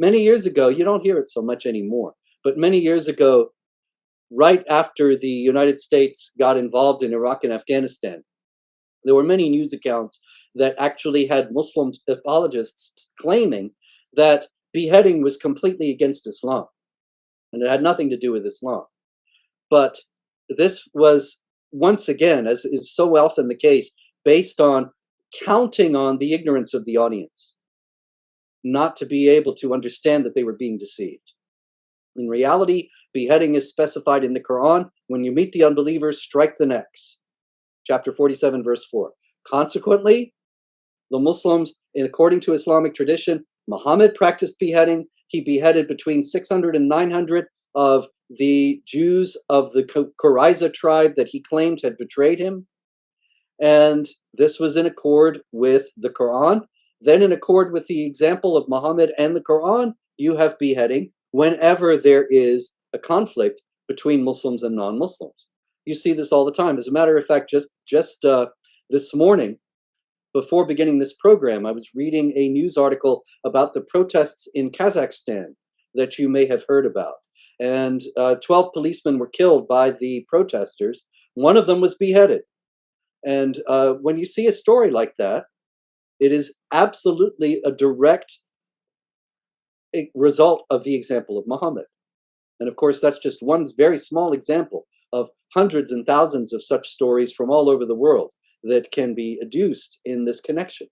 Many years ago, you don't hear it so much anymore, but many years ago, right after the United States got involved in Iraq and Afghanistan, there were many news accounts that actually had Muslim apologists claiming that beheading was completely against Islam and it had nothing to do with Islam. But this was, once again, as is so often the case, based on counting on the ignorance of the audience, not to be able to understand that they were being deceived. In reality, beheading is specified in the Quran. When you meet the unbelievers, strike the necks. Chapter 47, verse 4. Consequently, the Muslims, according to Islamic tradition, Muhammad practiced beheading. He beheaded between 600 and 900 of the Jews of the Qurayza tribe that he claimed had betrayed him. And this was in accord with the Quran. Then in accord with the example of Muhammad and the Quran, you have beheading whenever there is a conflict between Muslims and non-Muslims. You see this all the time. As a matter of fact, just this morning, before beginning this program, I was reading a news article about the protests in Kazakhstan that you may have heard about. And 12 policemen were killed by the protesters. One of them was beheaded. And when you see a story like that, it is absolutely a direct result of the example of Muhammad. And of course, that's just one very small example of hundreds and thousands of such stories from all over the world that can be adduced in this connection.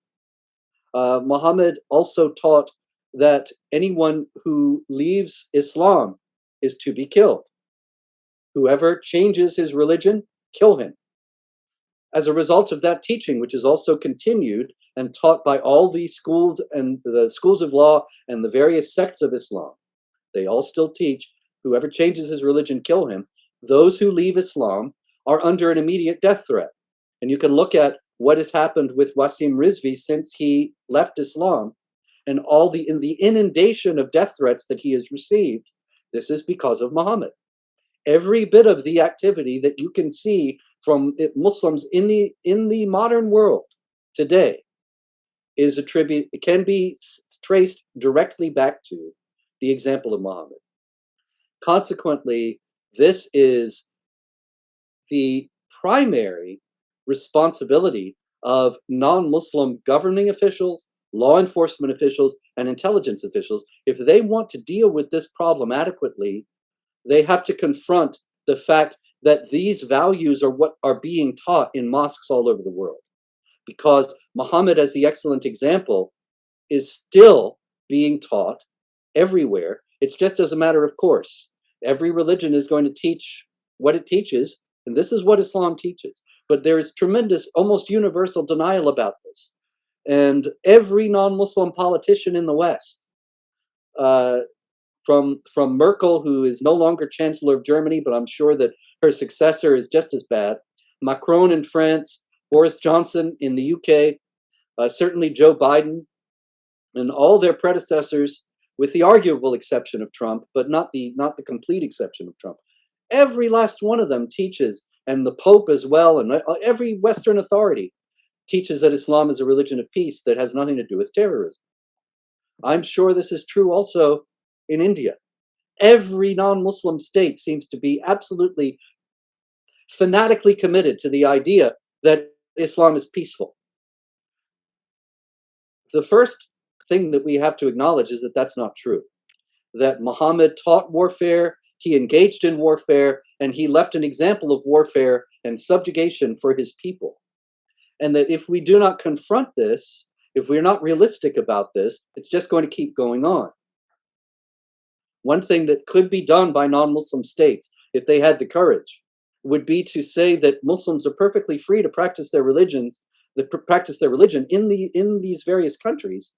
Muhammad also taught that anyone who leaves Islam is to be killed. Whoever changes his religion, kill him. As a result of that teaching, which is also continued and taught by all the schools and the schools of law and the various sects of Islam, they all still teach whoever changes his religion, kill him. Those who leave Islam are under an immediate death threat. And you can look at what has happened with Wasim Rizvi since he left Islam and all the inundation of death threats that he has received. This is because of Muhammad. Every bit of the activity that you can see from Muslims in the modern world today can be traced directly back to the example of Muhammad. Consequently, this is the primary responsibility of non-Muslim governing officials, law enforcement officials, and intelligence officials. If they want to deal with this problem adequately, they have to confront the fact that these values are what are being taught in mosques all over the world. Because Muhammad, as the excellent example, is still being taught everywhere. It's just as a matter of course. Every religion is going to teach what it teaches, and this is what Islam teaches. But there is tremendous, almost universal denial about this. And every non-Muslim politician in the West, from Merkel, who is no longer Chancellor of Germany, but I'm sure that her successor is just as bad, Macron in France, Boris Johnson in the UK, certainly Joe Biden, and all their predecessors, with the arguable exception of Trump, but not the complete exception of Trump. Every last one of them teaches, and the Pope as well, and every Western authority teaches that Islam is a religion of peace that has nothing to do with terrorism. I'm sure this is true also in India. Every non-Muslim state seems to be absolutely fanatically committed to the idea that Islam is peaceful. The first thing that we have to acknowledge is that that's not true. That Muhammad taught warfare, he engaged in warfare, and he left an example of warfare and subjugation for his people. And that if we do not confront this, if we're not realistic about this, it's just going to keep going on. One thing that could be done by non-Muslim states, if they had the courage, would be to say that Muslims are perfectly free to practice their religion in these various countries,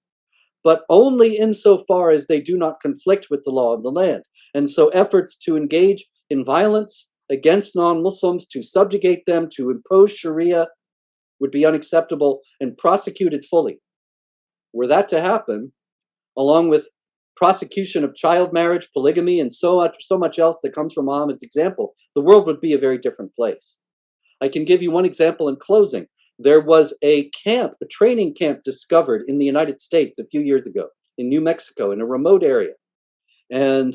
but only insofar as they do not conflict with the law of the land. And so efforts to engage in violence against non-Muslims, to subjugate them, to impose Sharia, would be unacceptable and prosecuted fully. Were that to happen, along with prosecution of child marriage, polygamy, and so much else that comes from Muhammad's example, the world would be a very different place. I can give you one example in closing. There was a training camp discovered in the United States a few years ago, in New Mexico, in a remote area. And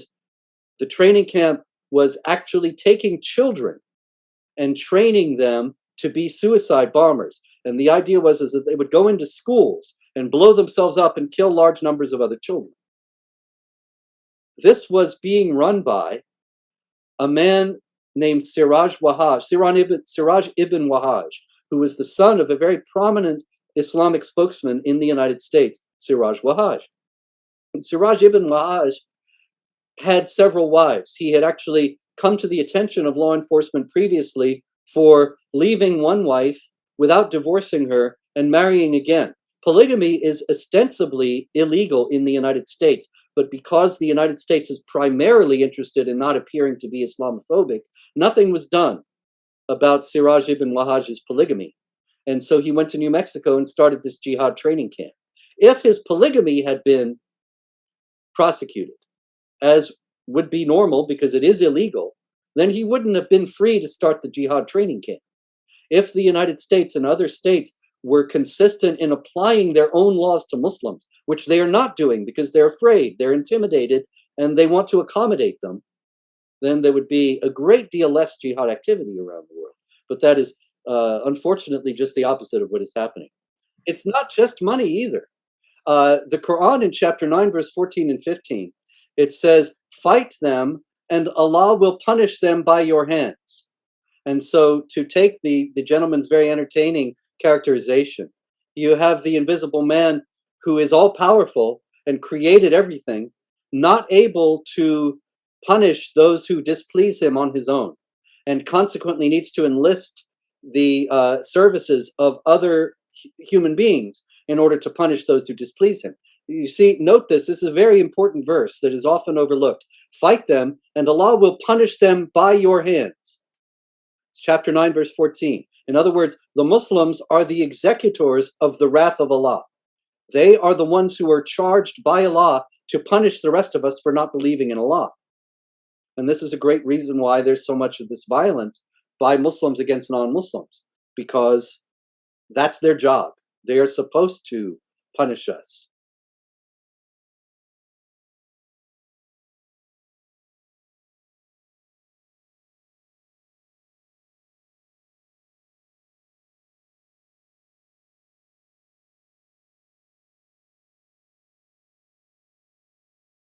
the training camp was actually taking children and training them to be suicide bombers. And the idea was is that they would go into schools and blow themselves up and kill large numbers of other children. This was being run by a man named Siraj ibn Wahhaj, who was the son of a very prominent Islamic spokesman in the United States, Siraj Wahhaj. And Siraj ibn Wahhaj had several wives. He had actually come to the attention of law enforcement previously for leaving one wife without divorcing her and marrying again. Polygamy is ostensibly illegal in the United States, but because the United States is primarily interested in not appearing to be Islamophobic, nothing was done about Siraj ibn Wahhaj's polygamy. And so he went to New Mexico and started this jihad training camp. If his polygamy had been prosecuted, as would be normal because it is illegal, then he wouldn't have been free to start the jihad training camp. If the United States and other states were consistent in applying their own laws to Muslims, which they are not doing because they're afraid, they're intimidated, and they want to accommodate them, then there would be a great deal less jihad activity around the world. But that is unfortunately just the opposite of what is happening. It's not just money either. The Quran in chapter 9, verse 14 and 15, it says, "Fight them, and Allah will punish them by your hands." And so to take the gentleman's very entertaining characterization, you have the invisible man who is all powerful and created everything, not able to punish those who displease him on his own, and consequently needs to enlist the services of other human beings in order to punish those who displease him. You see, note this is a very important verse that is often overlooked. Fight them, and Allah will punish them by your hands. It's chapter 9, verse 14. In other words, the Muslims are the executors of the wrath of Allah. They are the ones who are charged by Allah to punish the rest of us for not believing in Allah. And this is a great reason why there's so much of this violence by Muslims against non-Muslims, because that's their job. They are supposed to punish us.